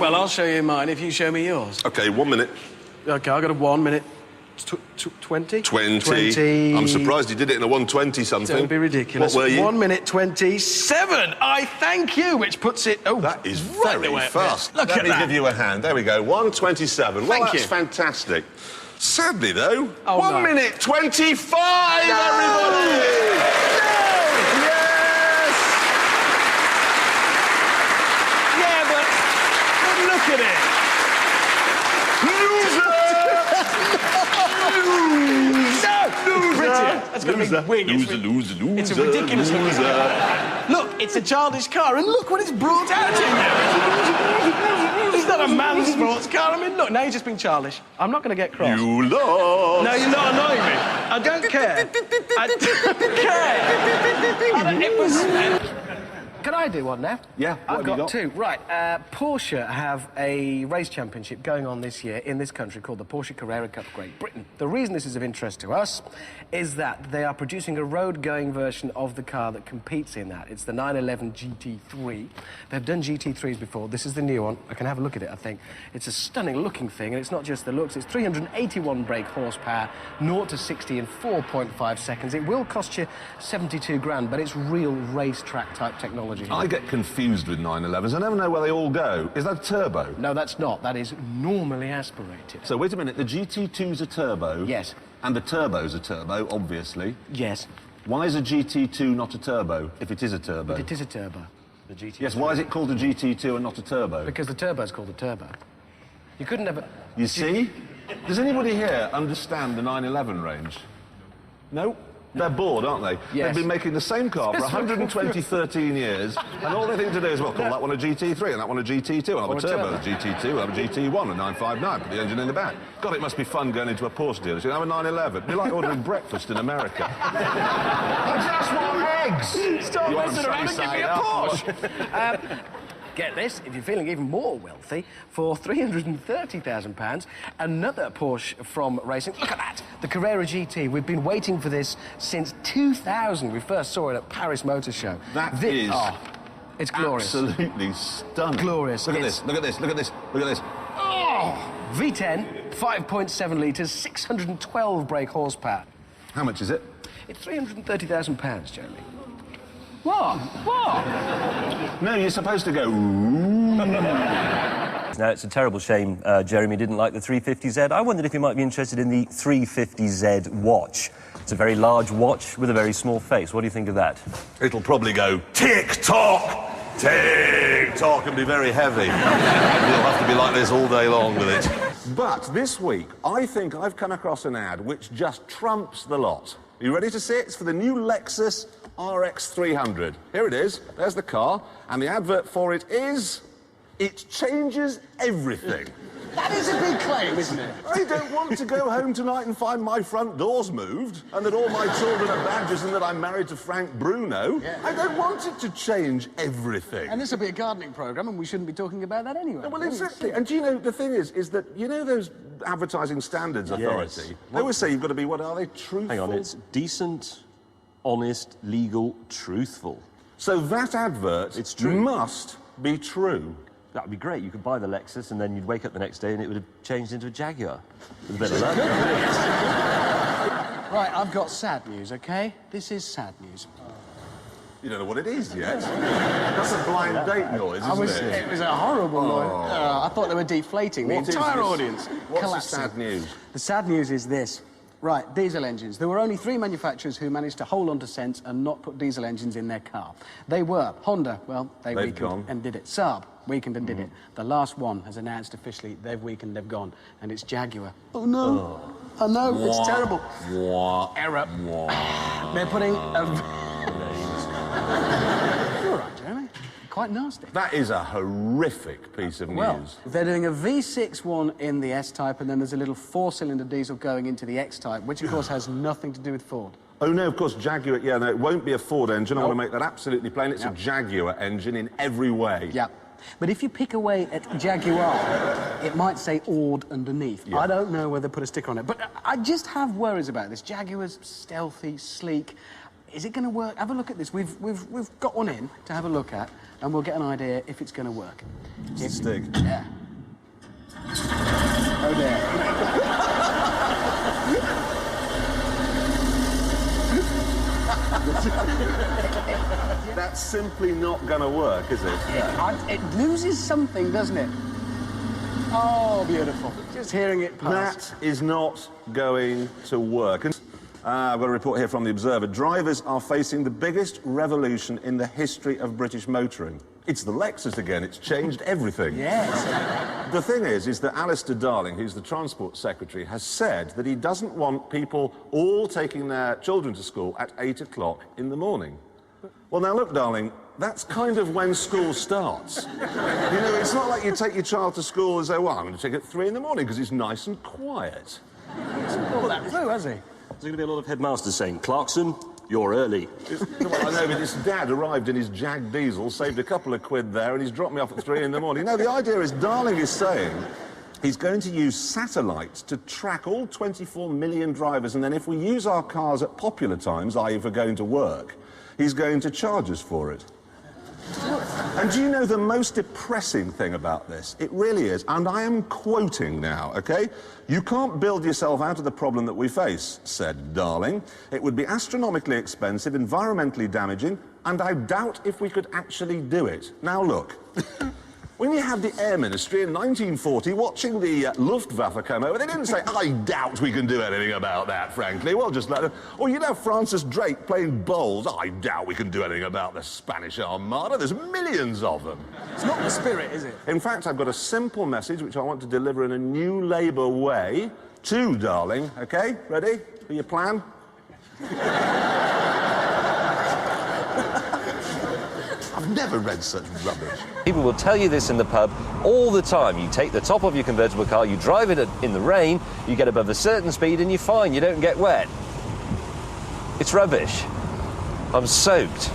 Well, I'll show you mine if you show me yours. OK, 1 minute. OK, I got a 1 minute. 20? 20. I'm surprised you did it in a 120-something. Don't be ridiculous. What were you? 1 minute 27. I thank you, which puts it... Oh, that is right very fast. Look at that. Let me give you a hand. There we go. 127. Well, that's fantastic. Sadly, though, 1 minute 25, everybody! Yes! Yeah, but look at it. That's going to be wing. Loser. It's a ridiculous car. Look, it's a childish car, and look what it's brought out to you. It's not a man's sports car. I mean, look, now you're just being childish. I'm not going to get cross. You lost. No, you're not annoying me. I don't care. I don't care. It was... Can I do one now? Yeah, I've got two. Right, Porsche have a race championship going on this year in this country called the Porsche Carrera Cup Great Britain. The reason this is of interest to us is that they are producing a road-going version of the car that competes in that. It's the 911 GT3. They've done GT3s before. This is the new one. I can have a look at it, I think. It's a stunning-looking thing, and it's not just the looks. It's 381 brake horsepower, 0 to 60 in 4.5 seconds. It will cost you 72 grand, but it's real racetrack-type technology. I get confused with 911s. I never know where they all go. Is that a turbo? No, that's not. That is normally aspirated. So, wait a minute. The GT2's a turbo? Yes. And the turbo's a turbo, obviously. Yes. Why is a GT2 not a turbo, if it is a turbo? But it is a turbo. The GT2. Yes, why is it called a GT2 and not a turbo? Because the turbo's called a turbo. You couldn't have... You see? Does anybody here understand the 911 range? No? They're bored, aren't they? Yes. They've been making the same car for 13 years, and all they think to do is, well, call that one a GT3 and that one a GT2, and I'll have a turbo, a GT2, I'll have a GT1, a 959, put the engine in the back. God, it must be fun going into a Porsche dealership and have a 911. It'd be like ordering breakfast in America. I just want eggs! Stop messing around and give me a Porsche! Get this, if you're feeling even more wealthy, for £330,000, another Porsche from racing. Look at that, the Carrera GT. We've been waiting for this since 2000. We first saw it at Paris Motor Show. That is... Oh, it's glorious. Absolutely stunning. Glorious. Look at this, look at this, look at this, look at this. Oh! V10, 5.7 litres, 612 brake horsepower. How much is it? It's £330,000, Jeremy. What? What? No, you're supposed to go, ooh. Now, it's a terrible shame Jeremy didn't like the 350Z. I wondered if he might be interested in the 350Z watch. It's a very large watch with a very small face. What do you think of that? It'll probably go tick-tock, tick-tock, and be very heavy. You'll have to be like this all day long with it. But this week, I think I've come across an ad which just trumps the lot. Are you ready to see it? It's for the new Lexus RX 300. Here it is. There's the car. And the advert for it is... it changes everything. That is a big claim, isn't it? I don't want to go home tonight and find my front doors moved and that all my children are badgers and that I'm married to Frank Bruno. Yeah. I don't want it to change everything. And this will be a gardening programme and we shouldn't be talking about that anyway. Well, exactly. And do you know, the thing is that, you know those Advertising Standards Authority? Yes. They always say you've got to be, what are they, truthful? Hang on, it's decent, honest, legal, truthful. So that advert It's true. Must be true. That would be great. You could buy the Lexus and then you'd wake up the next day and it would have changed into a Jaguar. With a bit of luck. Right, I've got sad news, OK? This is sad news. You don't know what it is yet. That's a blind date noise, isn't it? It was a horrible noise. I thought they were deflating the entire audience. What's the sad news? The sad news is this. Right, diesel engines. There were only 3 manufacturers who managed to hold on to sense and not put diesel engines in their car. They were Honda, well, they've weakened gone. and did it. Saab weakened and did it. The last one has announced officially they've weakened, they've gone, and it's Jaguar. Oh no! I know, it's terrible. Error. They're putting a... You're all right, Jeremy. Quite nasty. That is a horrific piece of news. They're doing a V6 one in the S-Type, and then there's a little 4-cylinder diesel going into the X-Type, which, of course, has nothing to do with Ford. Oh, no, of course, Jaguar, yeah, no, it won't be a Ford engine. I want to make that absolutely plain. It's a Jaguar engine in every way. Yeah. But if you pick away at Jaguar, it might say Ord underneath. Yeah. I don't know whether they put a sticker on it, but I just have worries about this. Jaguar's stealthy, sleek. Is it going to work? Have a look at this. We've got one in to have a look at, and we'll get an idea if it's going to work. Stick. Yeah. Oh dear. That's simply not going to work, is it? It loses something, doesn't it? Oh, beautiful. Just hearing it pass. That is not going to work. I've got a report here from The Observer. Drivers are facing the biggest revolution in the history of British motoring. It's the Lexus again. It's changed everything. Yes. The thing is that Alistair Darling, who's the Transport Secretary, has said that he doesn't want people all taking their children to school at 8 o'clock in the morning. Well, now, look, darling, that's kind of when school starts. You know, it's not like you take your child to school and say, well, I'm going to take it at 3 in the morning because it's nice and quiet. He's thought that through, has he? There's going to be a lot of headmasters saying, Clarkson, you're early. Well, I know, but his dad arrived in his Jag diesel, saved a couple of quid there, and he's dropped me off at 3 in the morning. No, the idea is, Darling is saying he's going to use satellites to track all 24 million drivers, and then if we use our cars at popular times, i.e. if we're going to work, he's going to charge us for it. And do you know the most depressing thing about this? It really is, and I am quoting now, OK? You can't build yourself out of the problem that we face, said Darling. It would be astronomically expensive, environmentally damaging, and I doubt if we could actually do it. Now, look. When you had the Air Ministry in 1940 watching the Luftwaffe come over, they didn't say, I doubt we can do anything about that, frankly. Well, just let them... Or you'd have Francis Drake playing bowls. I doubt we can do anything about the Spanish Armada. There's millions of them. It's not the spirit, is it? In fact, I've got a simple message which I want to deliver in a new Labour way to Darling. OK? Ready for your plan? I've never read such rubbish. People will tell you this in the pub all the time. You take the top of your convertible car, you drive it in the rain, you get above a certain speed and you're fine, you don't get wet. It's rubbish. I'm soaked.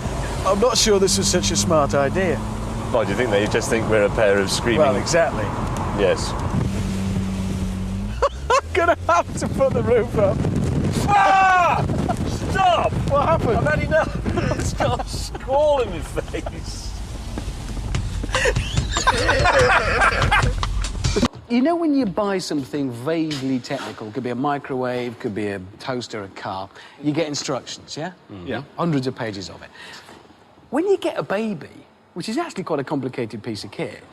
I'm not sure this is such a smart idea. Why do you think they just think we're a pair of screaming... Well, exactly. Yes. I'm gonna have to put the roof up. Ah! Stop! What happened? I've had enough. It's got a squall in my face. You know when you buy something vaguely technical, could be a microwave, could be a toaster, a car, you get instructions, yeah? Yeah. Hundreds of pages of it. When you get a baby, which is actually quite a complicated piece of kit,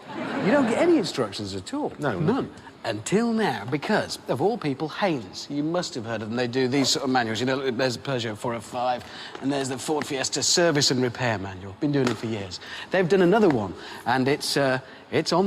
you don't get any instructions at all. No. None. Until now, because, of all people, Haynes. You must have heard of them. They do these sort of manuals. You know, there's a Peugeot 405, and there's the Ford Fiesta Service and Repair Manual. Been doing it for years. They've done another one, and it's on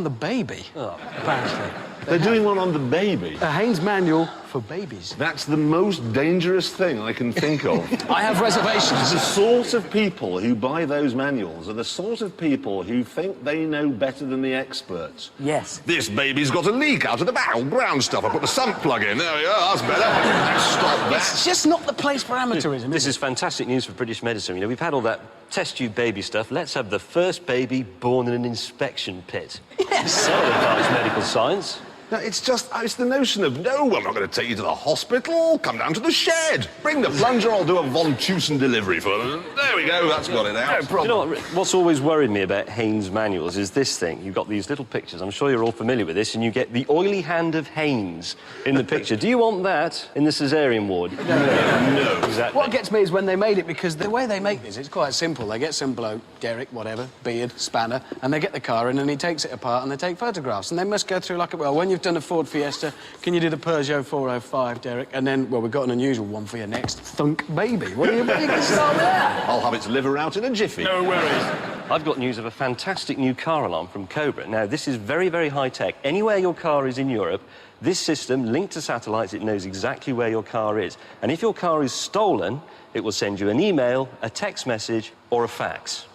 the baby, apparently. They're doing one on the baby. A Haynes manual for babies. That's the most dangerous thing I can think of. I have reservations. The sort of people who buy those manuals are the sort of people who think they know better than the experts. Yes. This baby's got a leak out of the barrel. Brown stuff. I put the sump plug in. There we are. That's better. Stop that. It's just not the place for amateurism, This is is fantastic news for British medicine. You know, we've had all that test tube baby stuff. Let's have the first baby born in an inspection pit. Yes. So advanced medical science. No, it's the notion of, no, I'm not going to take you to the hospital. Come down to the shed. Bring the plunger, I'll do a Von Tusen delivery for them. There we go, that's got it out. No problem. You know what, what's always worried me about Haynes manuals is this thing. You've got these little pictures. I'm sure you're all familiar with this, and you get the oily hand of Haynes in the picture. Do you want that in the caesarean ward? No. Exactly. What gets me is when they made it, because the way they make this, it's quite simple. They get some bloke, Derek, whatever, beard, spanner, and they get the car in and he takes it apart and they take photographs. And they must go through like a... Well, when you've done a Ford Fiesta, can you do the Peugeot 405, Derek? And then, well, we've got an unusual one for you next. Thunk baby. What are you going to start with that? I'll have its liver out in a jiffy. No worries. I've got news of a fantastic new car alarm from Cobra. Now, this is very, very high-tech. Anywhere your car is in Europe, this system, linked to satellites, it knows exactly where your car is. And if your car is stolen, it will send you an email, a text message, or a fax.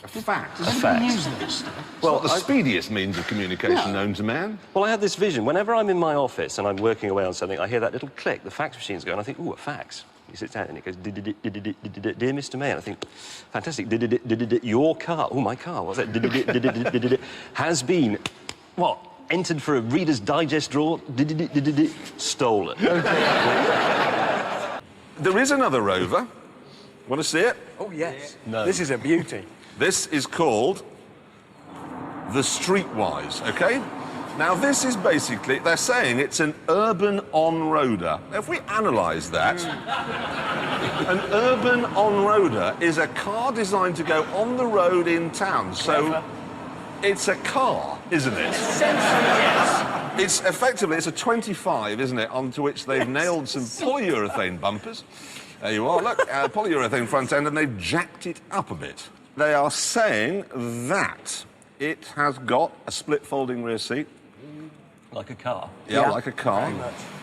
A fact. Does anyone use those? Well, the speediest means of communication known to man. Well, I have this vision. Whenever I'm in my office and I'm working away on something, I hear that little click, the fax machine's going, I think, ooh, a fax. He sits down and it goes, dear Mr. Mayor. I think, fantastic, your car, oh, my car, what's that? Has been, what, entered for a Reader's Digest drawer, stolen. There is another rover. Want to see it? Oh, yes. No. This is a beauty. This is called the Streetwise, okay? Now, this is basically, they're saying it's an urban on-roader. Now, if we analyse that, an urban on-roader is a car designed to go on the road in town. So it's a car, isn't it? Essentially, yes. It's effectively, it's a 25, isn't it, onto which they've nailed some polyurethane bumpers. There you are, look, polyurethane front end, and they've jacked it up a bit. They are saying that it has got a split folding rear seat. Like a car. Yeah, like a car.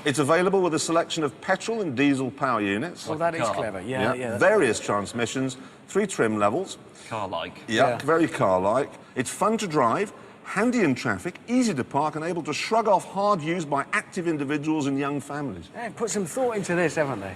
It's available with a selection of petrol and diesel power units. Well, that is clever. Yeah, yeah. Various transmissions, 3 trim levels. Car-like. Yeah, very car-like. It's fun to drive, handy in traffic, easy to park, and able to shrug off hard use by active individuals and young families. They've put some thought into this, haven't they?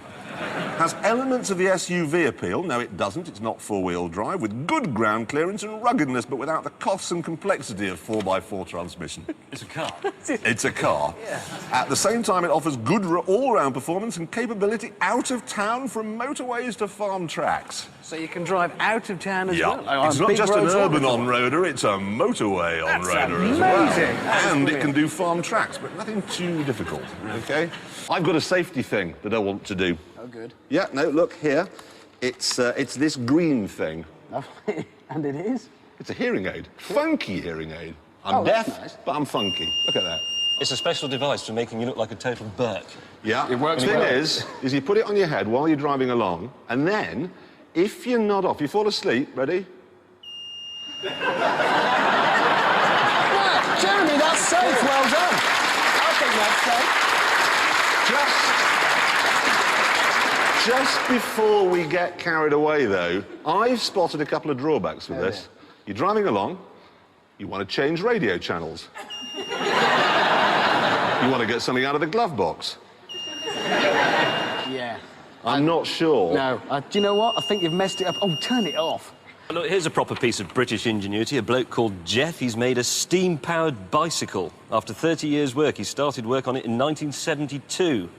Has elements of the SUV appeal. No, it doesn't. It's not four-wheel drive, with good ground clearance and ruggedness, but without the costs and complexity of 4x4 transmission. It's a car. It's a car. Yeah. At the same time, it offers good all-round performance and capability out of town, from motorways to farm tracks. So you can drive out of town as well. It's not just an urban on-roader, it's a motorway on-roader as well. And it can do farm tracks, but nothing too difficult, OK? I've got a safety thing that I want to do. Oh, good. Yeah, no, look here. It's this green thing. And it is? It's a hearing aid. Funky hearing aid. I'm deaf, nice. but I'm funky. Look at that. It's a special device for making you look like a total Burke. Yeah. It works The thing well. is you put it on your head while you're driving along, and then, if you nod off, you fall asleep, ready? Jeremy, that's safe. Well done. I think that's safe. Just before we get carried away, though, I've spotted a couple of drawbacks with this. You're driving along, you want to change radio channels. You want to get something out of the glove box. Yeah. I'm not sure. No. Do you know what? I think you've messed it up. Oh, turn it off. Look, here's a proper piece of British ingenuity. A bloke called Jeff, he's made a steam-powered bicycle. After 30 years' work, he started work on it in 1972.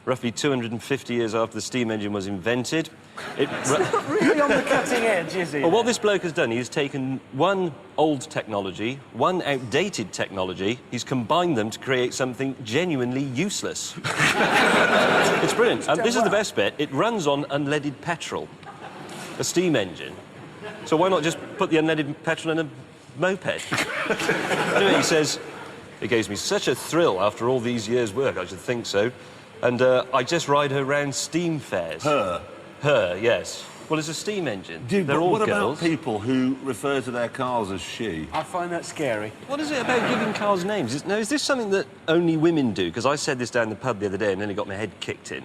Roughly 250 years after the steam engine was invented. It's not really on the cutting edge, is it? Well, what this bloke has done, he's taken one old technology, one outdated technology, he's combined them to create something genuinely useless. It's brilliant. And this is the best bit. It runs on unleaded petrol, a steam engine. So why not just put the unleaded petrol in a moped? Anyway, he says, it gives me such a thrill after all these years' work, I should think so. And I just ride her round steam fairs. Her? Her, yes. Well, it's a steam engine. Dude, they're all what girls. about people who refer to their cars as she? I find that scary. What is it about giving cars names? Is this something that only women do? Because I said this down the pub the other day and nearly got my head kicked in.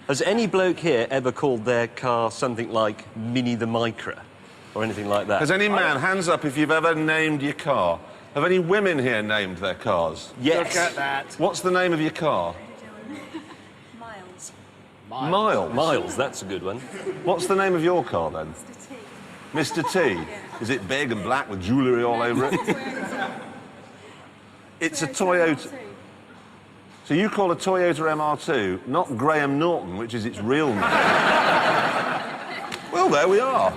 Has any bloke here ever called their car something like Minnie the Micra? Or anything like that? Has any man, hands up if you've ever named your car? Have any women here named their cars? Yes. Look at that. What's the name of your car? Miles. Miles, that's a good one. What's the name of your car, then? Mr. T. Mr. T. Is it big and black with jewellery all over it? It's a Toyota. So you call a Toyota MR2 not Graham Norton, which is its real name? Well, there we are.